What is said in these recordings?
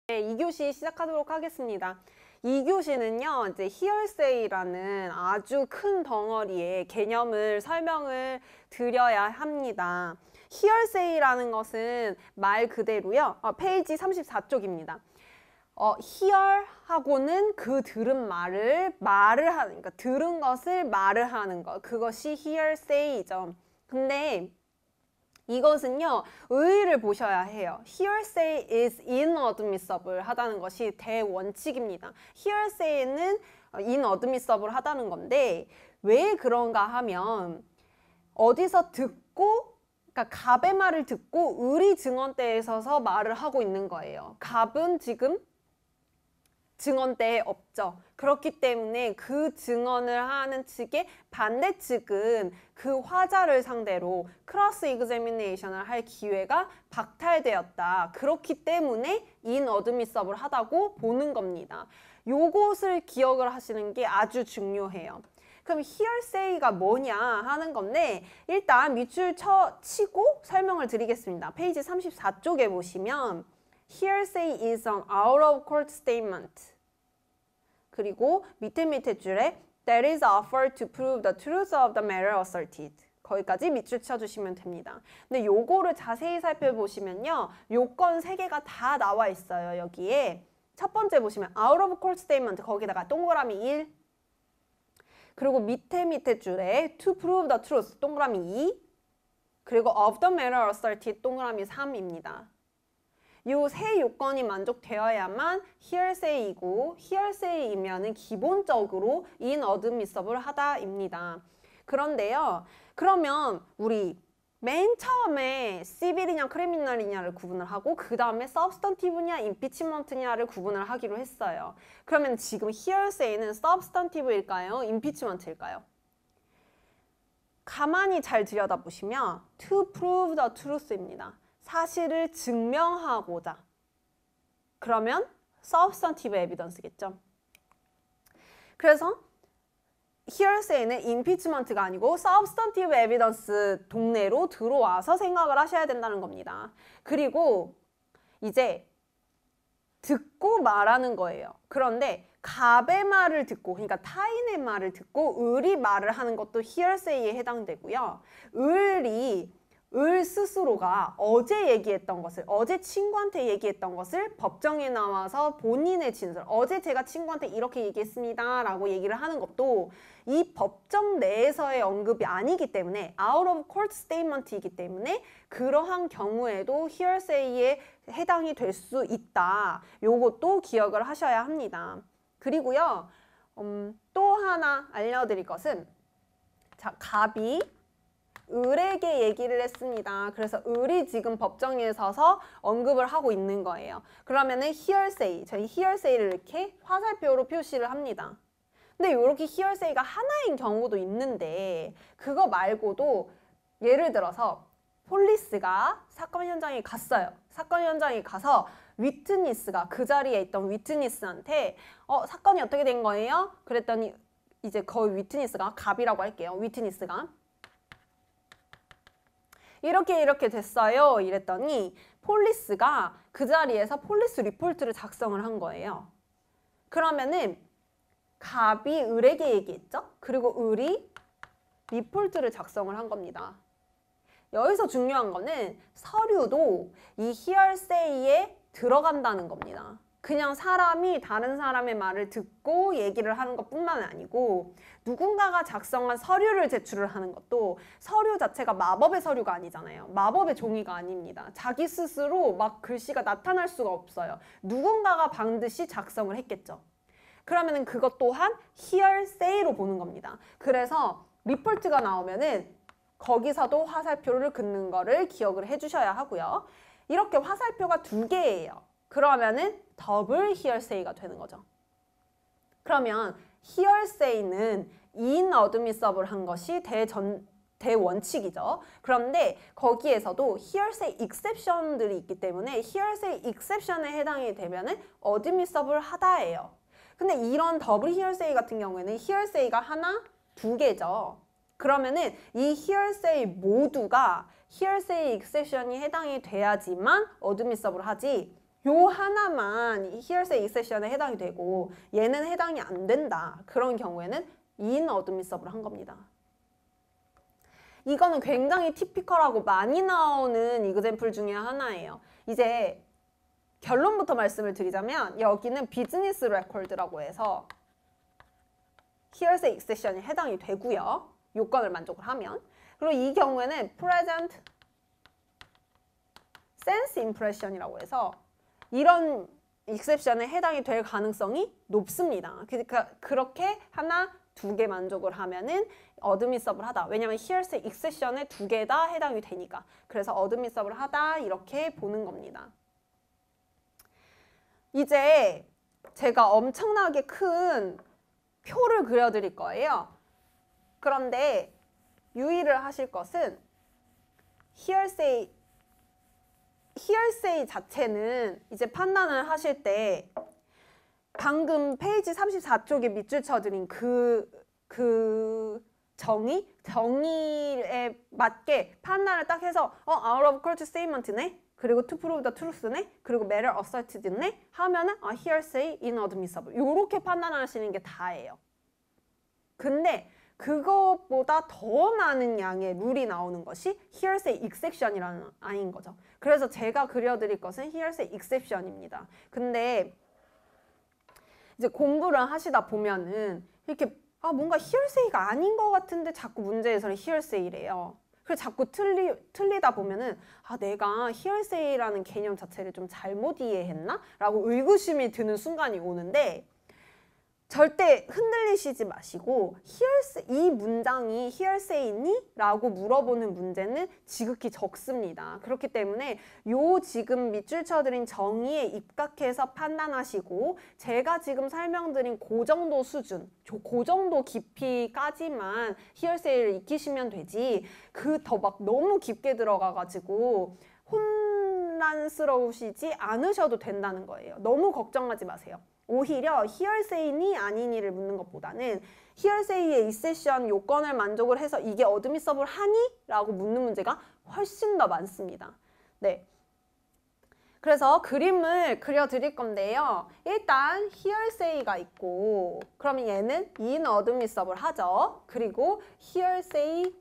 네, 2교시 시작하도록 하겠습니다. 2교시는요, 이제 hearsay라는 아주 큰 덩어리의 개념을 설명을 드려야 합니다. hearsay라는 것은 말 그대로요, 페이지 34쪽입니다. hear 하고는 그 들은 말을 하는, 그러니까 들은 것을 말을 하는 것, 그것이 hearsay죠. 근데 이것은요, 의의를 보셔야 해요. Hearsay is inadmissible 하다는 것이 대원칙입니다. Hearsay는 inadmissible 하다는 건데 왜 그런가 하면 어디서 듣고, 그러니까 갑의 말을 듣고 의리 증언대에 서서 말을 하고 있는 거예요. 갑은 지금 증언대에 없죠. 그렇기 때문에 그 증언을 하는 측의 반대 측은 그 화자를 상대로 크로스 이그제미네이션을 할 기회가 박탈되었다. 그렇기 때문에 inadmissible 하다고 보는 겁니다. 요것을 기억을 하시는 게 아주 중요해요. 그럼 hearsay가 뭐냐 하는 건데 일단 밑줄 치고 설명을 드리겠습니다. 페이지 34쪽에 보시면 Hearsay is an out-of-court statement. 그리고 밑에 줄에 That is offered to prove the truth of the matter asserted. 거기까지 밑줄 쳐주시면 됩니다. 근데 요거를 자세히 살펴보시면요. 요건 3개가 다 나와 있어요. 여기에. 첫 번째 보시면 out-of-court statement 거기다가 동그라미 1. 그리고 밑에 줄에 to prove the truth 동그라미 2. 그리고 of the matter asserted 동그라미 3입니다. 요 세 요건이 만족되어야만 hearsay이고 hearsay이면은 기본적으로 inadmissible 하다입니다. 그런데요. 그러면 우리 맨 처음에 civil이냐 criminal이냐를 구분을 하고 그 다음에 substantive냐 impeachment냐를 구분을 하기로 했어요. 그러면 지금 hearsay는 substantive일까요? impeachment일까요? 가만히 잘 들여다보시면 to prove the truth입니다. 사실을 증명하고자. 그러면 substantive evidence겠죠. 그래서 hearsay는 impeachment가 아니고 substantive evidence 동네로 들어와서 생각을 하셔야 된다는 겁니다. 그리고 이제 듣고 말하는 거예요. 그런데 갑의 말을 듣고, 그러니까 타인의 말을 듣고 을이 말을 하는 것도 hearsay에 해당되고요. 을 스스로가 어제 얘기했던 것을, 어제 친구한테 얘기했던 것을 법정에 나와서 본인의 진술, 어제 제가 친구한테 이렇게 얘기했습니다 라고 얘기를 하는 것도 이 법정 내에서의 언급이 아니기 때문에 out of court statement이기 때문에 그러한 경우에도 hearsay에 해당이 될 수 있다. 요것도 기억을 하셔야 합니다. 그리고요, 또 하나 알려드릴 것은, 자, 갑이 을에게 얘기를 했습니다. 그래서 을이 지금 법정에 서서 언급을 하고 있는 거예요. 그러면은 hearsay, 저희 hearsay를 이렇게 화살표로 표시를 합니다. 근데 이렇게 hearsay가 하나인 경우도 있는데 그거 말고도 예를 들어서 폴리스가 사건 현장에 갔어요. 사건 현장에 가서 위트니스가 그 자리에 있던 위트니스한테 사건이 어떻게 된 거예요? 그랬더니 이제 거의 위트니스가 갑이라고 할게요. 위트니스가 이렇게 됐어요. 이랬더니 폴리스가 그 자리에서 폴리스 리포트를 작성을 한 거예요. 그러면은 갑이 을에게 얘기했죠? 그리고 을이 리포트를 작성을 한 겁니다. 여기서 중요한 거는 서류도 이 hearsay에 들어간다는 겁니다. 그냥 사람이 다른 사람의 말을 듣고 얘기를 하는 것뿐만 아니고 누군가가 작성한 서류를 제출을 하는 것도 서류 자체가 마법의 서류가 아니잖아요. 마법의 종이가 아닙니다. 자기 스스로 막 글씨가 나타날 수가 없어요. 누군가가 반드시 작성을 했겠죠. 그러면은 그것 또한 hearsay로 보는 겁니다. 그래서 리포트가 나오면은 거기서도 화살표를 긋는 거를 기억을 해주셔야 하고요. 이렇게 화살표가 2개예요. 그러면은 더블 hearsay가 되는 거죠. 그러면 hearsay는 inadmissible 한 것이 대원칙이죠. 그런데 거기에서도 hearsay exception들이 있기 때문에 hearsay exception에 해당이 되면은 admissible 하다예요. 근데 이런 더블 hearsay 같은 경우에는 hearsay가 하나, 2개죠. 그러면은 이 hearsay 모두가 hearsay exception이 해당이 돼야지만 admissible 하지, 요 하나만 hearsay exception에 해당이 되고 얘는 해당이 안 된다. 그런 경우에는 inadmissible 한 겁니다. 이거는 굉장히 티피컬하고 많이 나오는 이그젬플 중에 하나예요. 이제 결론부터 말씀을 드리자면 여기는 비즈니스 레코드라고 해서 hearsay exception에 해당이 되고요. 요건을 만족을 하면. 그리고 이 경우에는 present sense impression이라고 해서 이런 exception에 해당이 될 가능성이 높습니다. 그러니까 그렇게 하나, 두 개 만족을 하면은 admissible 하다. 왜냐면 hearsay exception에 두 개 다 해당이 되니까. 그래서 admissible 하다 이렇게 보는 겁니다. 이제 제가 엄청나게 큰 표를 그려드릴 거예요. 그런데 유의를 하실 것은 hearsay 자체는 이제 판단을 하실 때 방금 페이지 34쪽에 밑줄 쳐드린 그 정의에 맞게 판단을 딱 해서 out of court statement네? 그리고 to prove the truth네? 그리고 matter asserted네? 하면은 hearsay inadmissible 요렇게 판단하시는 게 다예요. 근데 그것보다 더 많은 양의 룰이 나오는 것이 hearsay exception이라는 아닌 거죠. 그래서 제가 그려드릴 것은 hearsay exception입니다. 근데 이제 공부를 하시다 보면은 이렇게 뭔가 hearsay가 아닌 것 같은데 자꾸 문제에서는 hearsay래요. 그래서 자꾸 틀리다 보면은 내가 hearsay라는 개념 자체를 좀 잘못 이해했나? 라고 의구심이 드는 순간이 오는데 절대 흔들리시지 마시고 이 문장이 hearsay니? 라고 물어보는 문제는 지극히 적습니다. 그렇기 때문에 요 지금 밑줄 쳐드린 정의에 입각해서 판단하시고 제가 지금 설명드린 그 정도 수준, 그 정도 깊이까지만 hearsay를 익히시면 되지 더 막 너무 깊게 들어가가지고 혼란스러우시지 않으셔도 된다는 거예요. 너무 걱정하지 마세요. 오히려 hearsay니 아니니를 묻는 것보다는 hearsay의 exception 요건을 만족을 해서 이게 admissible 하니? 라고 묻는 문제가 훨씬 더 많습니다. 네. 그래서 그림을 그려드릴 건데요. 일단 hearsay가 있고 그러면 얘는 inadmissible 하죠. 그리고 hearsay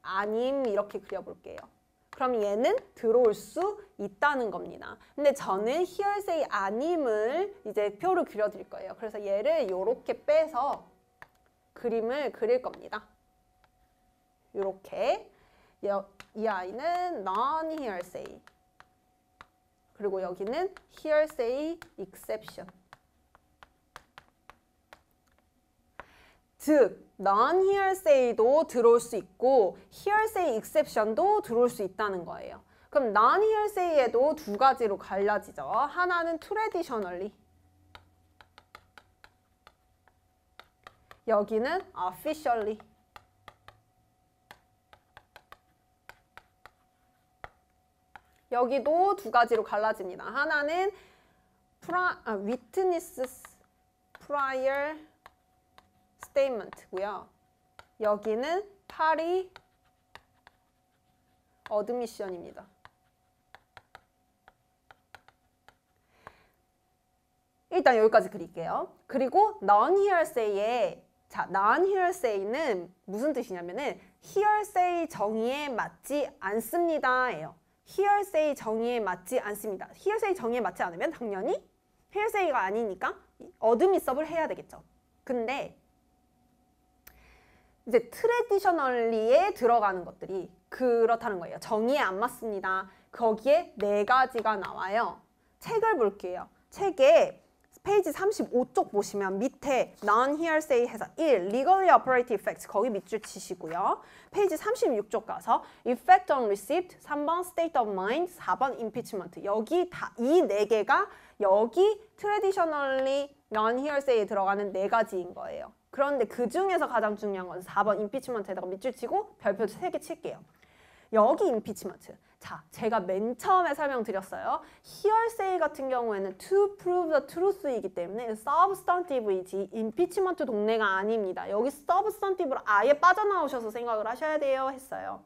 아님 이렇게 그려볼게요. 그럼 얘는 들어올 수 있다는 겁니다. 근데 저는 hearsay 아님을 이제 표를 그려드릴 거예요. 그래서 얘를 이렇게 빼서 그림을 그릴 겁니다. 이렇게 이 아이는 non-hearsay 그리고 여기는 hearsay exception 즉 non-hearsay도 들어올 수 있고 hearsay exception도 들어올 수 있다는 거예요. 그럼 non-hearsay에도 두 가지로 갈라지죠. 하나는 traditionally 여기는 officially 여기도 두 가지로 갈라집니다. 하나는 witness prior statement고요. 여기는 party admission입니다. 일단 여기까지 그릴게요. 그리고 non-hearsay는 무슨 뜻이냐면은 hearsay 정의에 맞지 않습니다예요. hearsay 정의에 맞지 않습니다. hearsay 정의에 맞지 않으면 당연히 hearsay가 아니니까 admissable 해야 되겠죠. 근데 이제 traditionally에 들어가는 것들이 그렇다는 거예요. 정의에 안 맞습니다. 거기에 네 가지가 나와요. 책을 볼게요. 책에 페이지 35쪽 보시면 밑에 non-hearsay 해서 1. legally operative facts 거기 밑줄 치시고요. 페이지 36쪽 가서 effect on receipt 3번 state of mind 4번 impeachment 여기 다 이 네 개가 여기 traditionally non-hearsay에 들어가는 네 가지인 거예요. 그런데 그 중에서 가장 중요한 건 4번 impeachment에다가 밑줄 치고 별표 3개 칠게요. 여기 impeachment. 자, 제가 맨 처음에 설명드렸어요. hearsay 같은 경우에는 to prove the truth이기 때문에 substantive이지 impeachment 동네가 아닙니다. 여기 substantive로 아예 빠져나오셔서 생각을 하셔야 돼요 했어요.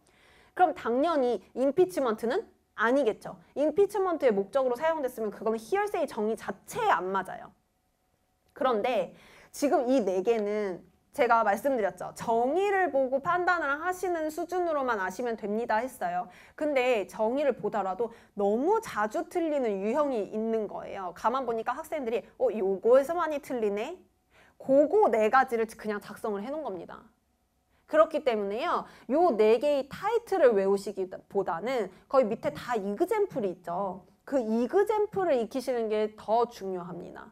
그럼 당연히 impeachment는 아니겠죠. 임피치먼트의 목적으로 사용됐으면 그거는 히얼세이 정의 자체에 안 맞아요. 그런데 지금 이 네 개는 제가 말씀드렸죠. 정의를 보고 판단을 하시는 수준으로만 아시면 됩니다 했어요. 근데 정의를 보더라도 너무 자주 틀리는 유형이 있는 거예요. 가만 보니까 학생들이 요거에서 많이 틀리네? 그거 네 가지를 그냥 작성을 해놓은 겁니다. 그렇기 때문에요. 요 네 개의 타이틀을 외우시기보다는 거의 밑에 다 이그젬플이 있죠. 그 이그젬플을 익히시는 게 더 중요합니다.